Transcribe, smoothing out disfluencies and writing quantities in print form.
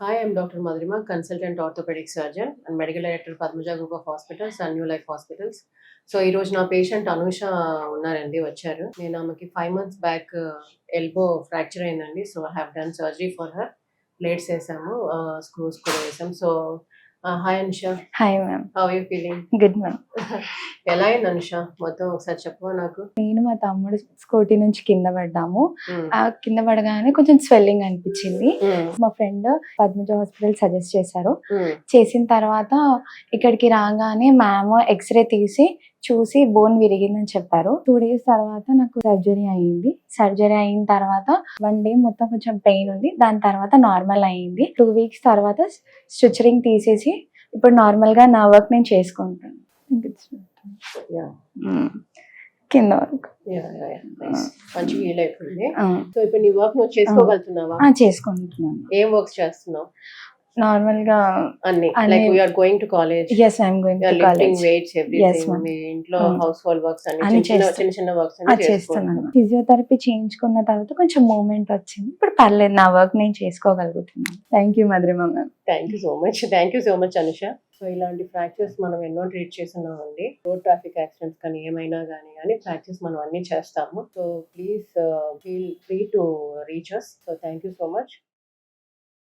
Hi, I'm Dr. Madhurima, consultant orthopedic surgeon and medical director Padmaja Group of Hospitals and New Life Hospitals. So ఈరోజు నా patient Anusha ఉన్నారండి, వచ్చారు. నేను ఆమెకి 5 months back elbow fracture అయిందండి. So I have done surgery for her. Plates వేసాము, screws కూడా వేసాం. So hi Anusha. Hi ma'am. How you feeling? Good ma'am. ఎలా అయింది అనుష? మొత్తం ఒకసారి చెప్పవా నాకు? నేను మా తమ్ముడు స్కూటీ నుంచి కింద పడ్డాము. ఆ కింద పడగానే కొంచెం స్వెల్లింగ్ అనిపించింది. మా ఫ్రెండ్ పద్మజ హాస్పిటల్ సజెస్ట్ చేశారు. చేసిన తర్వాత ఇక్కడికి రాగానే మ్యామ్ ఎక్స్రే తీసి చూసి బోన్ విరిగిందని చెప్పారు. 2 days తర్వాత నాకు సర్జరీ అయ్యింది. సర్జరీ అయిన తర్వాత 1 day మొత్తం కొంచెం పెయిన్ ఉంది. దాని తర్వాత నార్మల్ అయ్యింది. 2 weeks తర్వాత స్టిచరింగ్ తీసేసి ఇప్పుడు నార్మల్ గా నా వర్క్ నేను చేసుకుంటాను. కింద వరకు మంచి ఫీల్ అయిపోయింది. సో ఇప్పుడు నీ వర్క్ నువ్వు చేసుకోగలుగుతున్నావా? చేసుకుంటున్నాను. ఏం వర్క్స్ చేస్తున్నావు? నార్మల్ గా అన్ని like you are going to college? yes I am going to college. Waits everything, మీ ఇంట్లో హౌస్ హోల్డ్ వర్క్స్ అన్ని చిన్న వర్క్స్ అన్ని చేస్తున్నాను. ఫిజియోథెరపీ చేయించుకున్న తర్వాత కొంచెం మూవ్మెంట్ వచ్చింది. ఇప్పుడు పర్లేదు, నా వర్క్ నేను చేసుకోగలుగుతున్నాను. Thank you Madhurima ma'am. Thank you so much Anusha. So ఇలాంటి ఫ్రాక్చర్స్ మనం ఎన్నో ట్రీట్ చేస్తున్నామండి. రోడ్ ట్రాఫిక్ యాక్సిడెంట్స్ కానీ ఏమైనా కానీ ఫ్రాక్చర్స్ మనం అన్ని చేస్తాము. So please feel free to reach us. So thank you so much.